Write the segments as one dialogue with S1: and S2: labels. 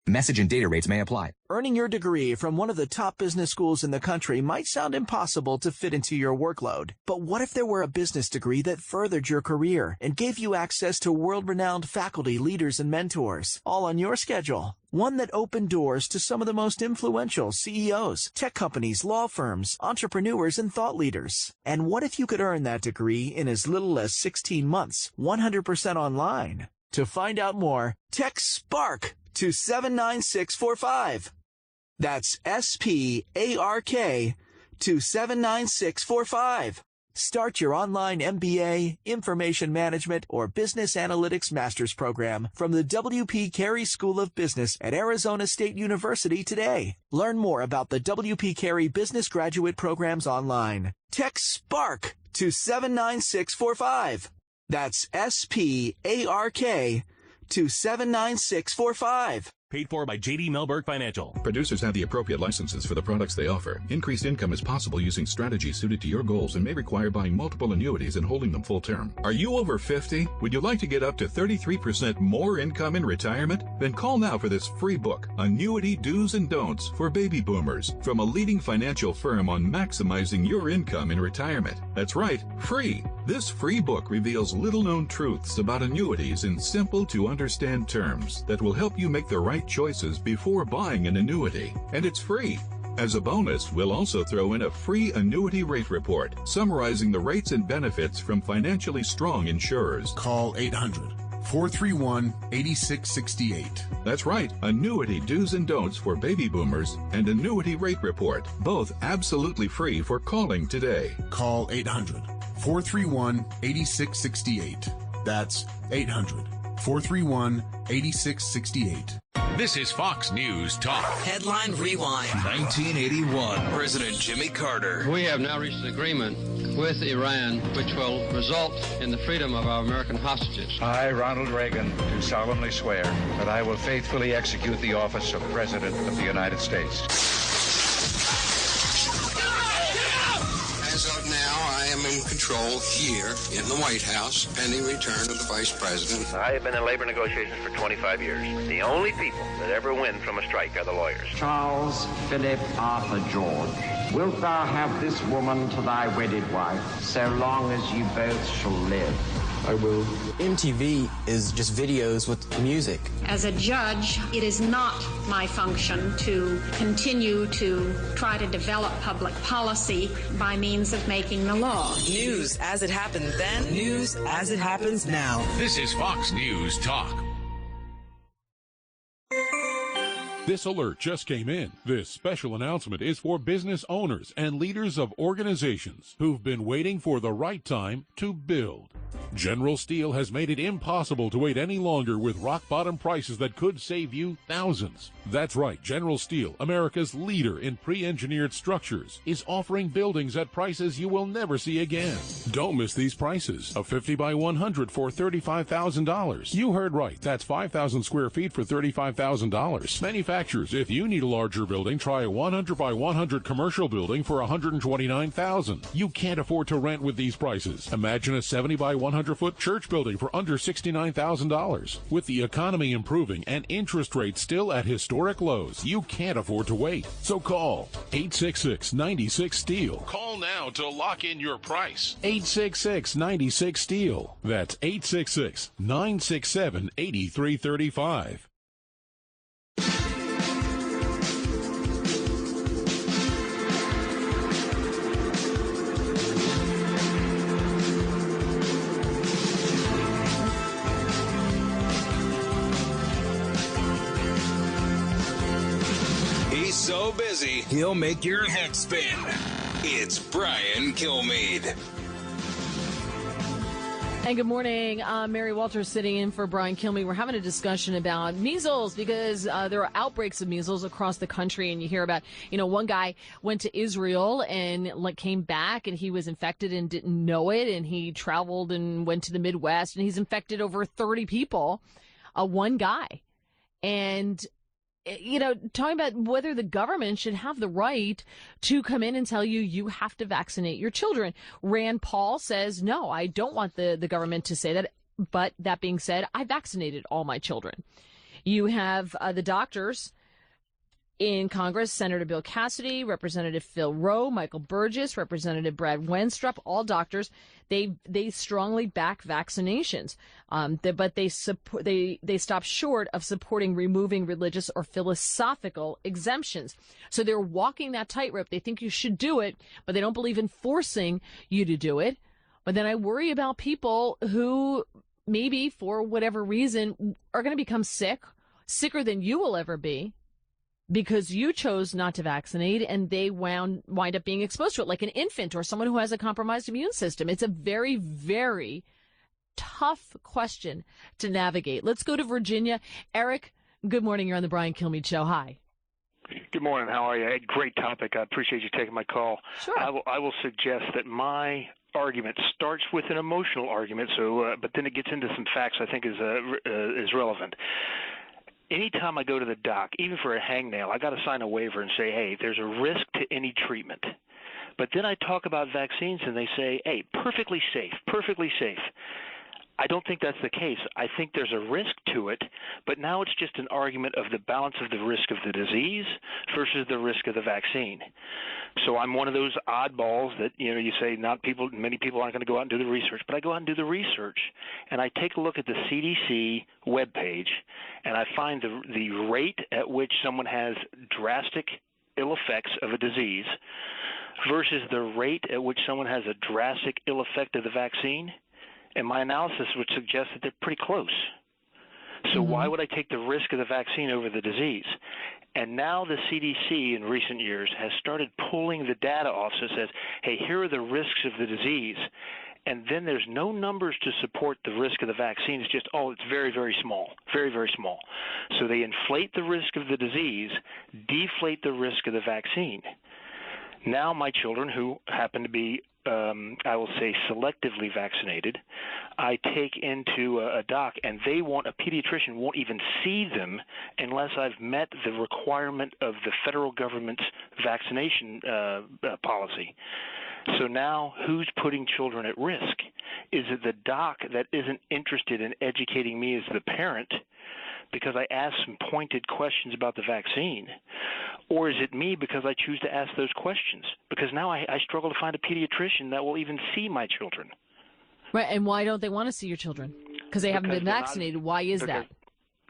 S1: Message and data rates may apply.
S2: Earning your degree from one of the top business schools in the country might sound impossible to fit into your workload. But what if there were a business degree that furthered your career and gave you access to world-renowned faculty, leaders, and mentors, all on your schedule? One that opened doors to some of the most influential CEOs, tech companies, law firms, entrepreneurs, and thought leaders. And what if you could earn that degree in as little as 16 months, 100% online? To find out more, text SPARK to 79645. That's SPARK to 79645. Start your online MBA, Information Management, or Business Analytics Master's Program from the W.P. Carey School of Business at Arizona State University today. Learn more about the W.P. Carey Business Graduate Programs online. Text SPARK to 79645. That's SPARK to 79645.
S3: Paid for by J.D. Mellberg Financial.
S4: Producers have the appropriate licenses for the products they offer. Increased income is possible using strategies suited to your goals and may require buying multiple annuities and holding them full term. Are you over 50? Would you like to get up to 33% more income in retirement? Then call now for this free book, Annuity Do's and Don'ts for Baby Boomers, from a leading financial firm on maximizing your income in retirement. That's right, free. This free book reveals little-known truths about annuities in simple-to-understand terms that will help you make the right choices before buying an annuity. And it's free. As a bonus, we'll also throw in a free annuity rate report summarizing the rates and benefits from financially strong insurers.
S5: Call 800-431-8668.
S4: That's right, Annuity Do's and Don'ts for Baby Boomers and Annuity Rate Report, both absolutely free for calling today.
S5: Call 800-431-8668. That's 800-431-8668.
S6: This is Fox News Talk.
S7: Headline Rewind.
S6: 1981. President Jimmy Carter.
S8: We have now reached an agreement with Iran which will result in the freedom of our American hostages.
S9: I, Ronald Reagan, do solemnly swear that I will faithfully execute the office of President of the United States.
S10: As of now, I am in control here in the White House, pending return of the Vice President.
S11: I have been in labor negotiations for 25 years. The only people that ever win from a strike are the lawyers.
S12: Charles Philip Arthur George, wilt thou have this woman to thy wedded wife, so long as you both shall live?
S13: I will. MTV is just videos with music.
S14: As a judge, it is not my function to continue to try to develop public policy by means of making the law.
S7: News as it happened then, news as it happens now.
S6: This is Fox News Talk.
S15: This alert just came in. This special announcement is for business owners and leaders of organizations who've been waiting for the right time to build. General Steel has made it impossible to wait any longer with rock-bottom prices that could save you thousands. That's right, General Steel, America's leader in pre-engineered structures, is offering buildings at prices you will never see again. Don't miss these prices. A 50 by 100 for $35,000. You heard right. That's 5,000 square feet for $35,000. Manufacturers, if you need a larger building, try a 100 by 100 commercial building for $129,000. You can't afford to rent with these prices. Imagine a 70 by 100-foot church building for under $69,000. With the economy improving and interest rates still at historic lows, you can't afford to wait. So call 866-96-STEEL. Call now to lock in your price. 866-96-STEEL. That's 866-967-8335.
S6: So busy, he'll make your head spin. It's Brian Kilmeade.
S16: And good morning. Mary Walters sitting in for Brian Kilmeade. We're having a discussion about measles because there are outbreaks of measles across the country. And you hear about, one guy went to Israel and came back and he was infected and didn't know it. And he traveled and went to the Midwest and he's infected over 30 people, one guy. And talking about whether the government should have the right to come in and tell you you have to vaccinate your children. Rand Paul says, no, I don't want the government to say that. But that being said, I vaccinated all my children. You have the doctors in Congress, Senator Bill Cassidy, Representative Phil Rowe, Michael Burgess, Representative Brad Wenstrup, all doctors. They strongly back vaccinations, but they stop short of supporting removing religious or philosophical exemptions. So they're walking that tightrope. They think you should do it, but they don't believe in forcing you to do it. But then I worry about people who maybe for whatever reason are going to become sicker than you will ever be, because you chose not to vaccinate and they wind up being exposed to it, like an infant or someone who has a compromised immune system. It's a very, very tough question to navigate. Let's go to Virginia. Eric, good morning. You're on the Brian Kilmeade Show. Hi.
S1: Good morning. How are you? Great topic. I appreciate you taking my call.
S16: Sure.
S1: I will suggest that my argument starts with an emotional argument, but then it gets into some facts I think is relevant. Anytime I go to the doc, even for a hangnail, I got to sign a waiver and say, hey, there's a risk to any treatment. But then I talk about vaccines and they say, hey, perfectly safe, perfectly safe. I don't think that's the case. I think there's a risk to it, but now it's just an argument of the balance of the risk of the disease versus the risk of the vaccine. So I'm one of those oddballs that, you say many people aren't going to go out and do the research, but I go out and do the research, and I take a look at the CDC webpage, and I find the rate at which someone has drastic ill effects of a disease versus the rate at which someone has a drastic ill effect of the vaccine. And my analysis would suggest that they're pretty close. So why would I take the risk of the vaccine over the disease? And now the CDC in recent years has started pulling the data off, so it says, hey, here are the risks of the disease. And then there's no numbers to support the risk of the vaccine. It's just, it's very, very small, very, very small. So they inflate the risk of the disease, deflate the risk of the vaccine. Now my children, who happen to be I will say selectively vaccinated, I take into a doc, and a pediatrician won't even see them unless I've met the requirement of the federal government's vaccination policy. So now who's putting children at risk? Is it the doc that isn't interested in educating me as the parent because I asked some pointed questions about the vaccine? Or is it me because I choose to ask those questions? Because now I struggle to find a pediatrician that will even see my children.
S16: Right, and why don't they want to see your children? Because they haven't been vaccinated. Why is that?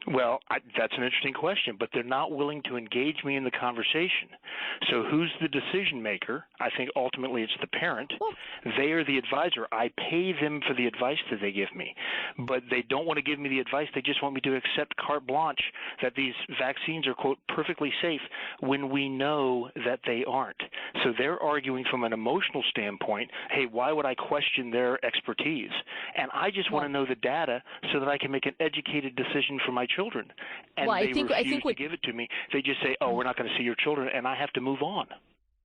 S1: Well, that's an interesting question, but they're not willing to engage me in the conversation. So who's the decision maker? I think ultimately it's the parent. They are the advisor. I pay them for the advice that they give me, but they don't want to give me the advice. They just want me to accept carte blanche that these vaccines are, quote, perfectly safe when we know that they aren't. So they're arguing from an emotional standpoint, hey, why would I question their expertise? And I just want to know the data so that I can make an educated decision for my children. And they refuse to give it to me. They just say, we're not going to see your children, and I have to move on.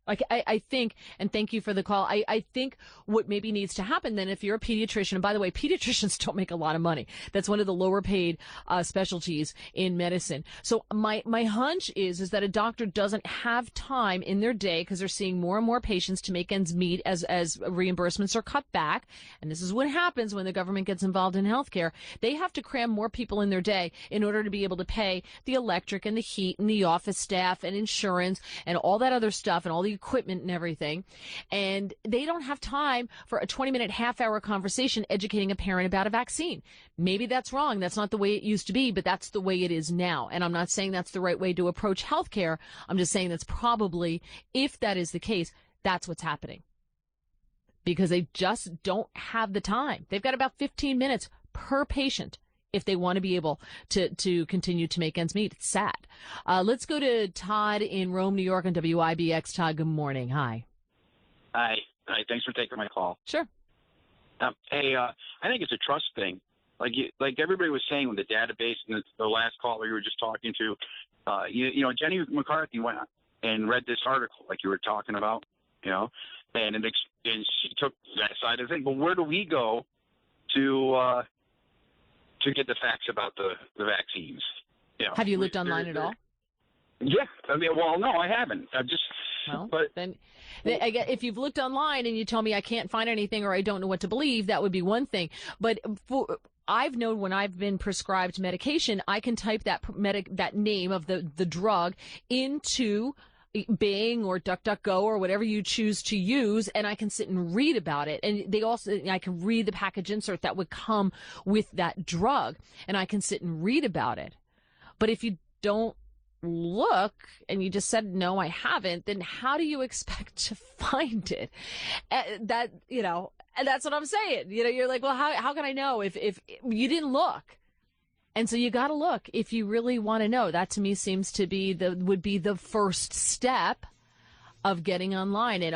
S16: I think, and thank you for the call, I think what maybe needs to happen then, if you're a pediatrician, and by the way, pediatricians don't make a lot of money. That's one of the lower paid specialties in medicine. So my hunch is that a doctor doesn't have time in their day, because they're seeing more and more patients, to make ends meet as reimbursements are cut back. And this is what happens when the government gets involved in healthcare. They have to cram more people in their day in order to be able to pay the electric and the heat and the office staff and insurance and all that other stuff and all the equipment and everything, and they don't have time for a 20-minute, half-hour conversation educating a parent about a vaccine. Maybe that's wrong. That's not the way it used to be, but that's the way it is now. And I'm not saying that's the right way to approach healthcare. I'm just saying that's probably, if that is the case, that's what's happening, because they just don't have the time. They've got about 15 minutes per patient if they want to be able to continue to make ends meet. It's sad. Let's go to Todd in Rome, New York on WIBX. Todd, good morning. Hi.
S17: Hi. Thanks for taking my call.
S16: Sure.
S17: Hey, I think it's a trust thing. Like everybody was saying with the database and the last caller you were just talking to, Jenny McCarthy went and read this article like you were talking about, and she took that side of the thing. But where do we go to get the facts about the vaccines?
S16: Have you looked online at all?
S17: Yeah. No, I haven't.
S16: Then if you've looked online and you tell me I can't find anything or I don't know what to believe, that would be one thing. But I've known when I've been prescribed medication, I can type that name of the drug into Bing or DuckDuckGo or whatever you choose to use, and I can sit and read about it. And I can read the package insert that would come with that drug, and I can sit and read about it. But if you don't look and you just said, no, I haven't, then how do you expect to find it? And that's what I'm saying. You're like, well, how can I know if you didn't look? And so you got to look if you really want to know. That to me seems to be would be the first step of getting online. And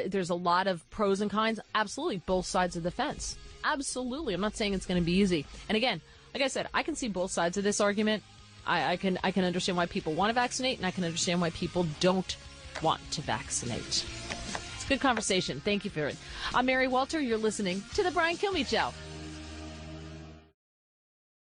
S16: there's a lot of pros and cons? Absolutely. Both sides of the fence. Absolutely. I'm not saying it's going to be easy. And again, like I said, I can see both sides of this argument. I can understand why people want to vaccinate, and I can understand why people don't want to vaccinate. It's a good conversation. Thank you for it. I'm Mary Walter. You're listening to The Brian Kilmeade Show.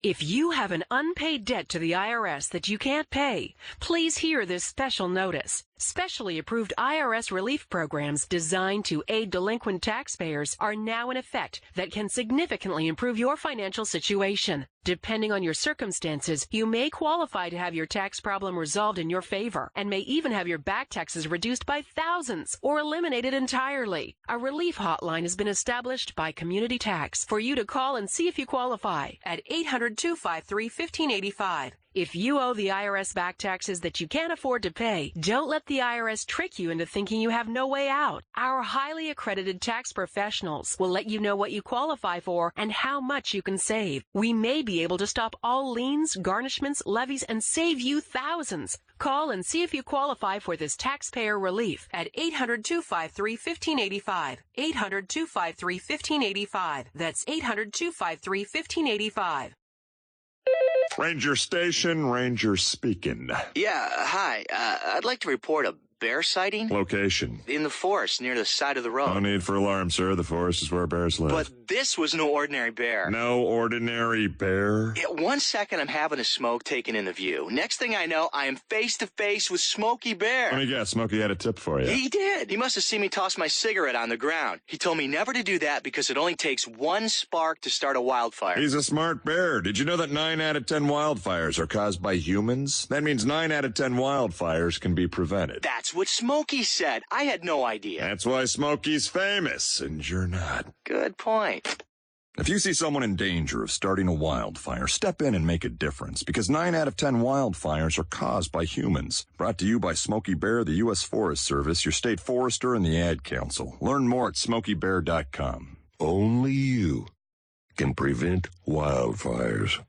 S18: If you have an unpaid debt to the IRS that you can't pay, please hear this special notice. Specially approved IRS relief programs designed to aid delinquent taxpayers are now in effect that can significantly improve your financial situation. Depending on your circumstances, you may qualify to have your tax problem resolved in your favor and may even have your back taxes reduced by thousands or eliminated entirely. A relief hotline has been established by Community Tax for you to call and see if you qualify at 800-253-1585. If you owe the IRS back taxes that you can't afford to pay, don't let the IRS trick you into thinking you have no way out. Our highly accredited tax professionals will let you know what you qualify for and how much you can save. We may be able to stop all liens, garnishments, levies, and save you thousands. Call and see if you qualify for this taxpayer relief at 800-253-1585. 800-253-1585. That's 800-253-1585.
S19: Ranger Station, Ranger speaking.
S20: Yeah, hi. I'd like to report a bear sighting.
S19: Location.
S20: In the forest near the side of the road.
S19: No need for alarm, sir. The forest is where bears live.
S20: But this was no ordinary bear.
S19: No ordinary bear?
S20: Yeah, 1 second I'm having a smoke taking in the view. Next thing I know, I am face to face with Smokey Bear.
S19: Let me guess, Smokey had a tip for you.
S20: He did. He must have seen me toss my cigarette on the ground. He told me never to do that because it only takes one spark to start a wildfire.
S19: He's a smart bear. Did you know that 9 out of 10 wildfires are caused by humans? That means 9 out of 10 wildfires can be prevented.
S20: That's what Smokey said. I had no idea.
S19: That's why Smokey's famous, and you're not.
S20: Good point.
S19: If you see someone in danger of starting a wildfire, step in and make a difference, because 9 out of 10 wildfires are caused by humans. Brought to you by Smokey Bear, the U.S. Forest Service, your state forester, and the Ad Council. Learn more at SmokeyBear.com.
S21: Only you can prevent wildfires.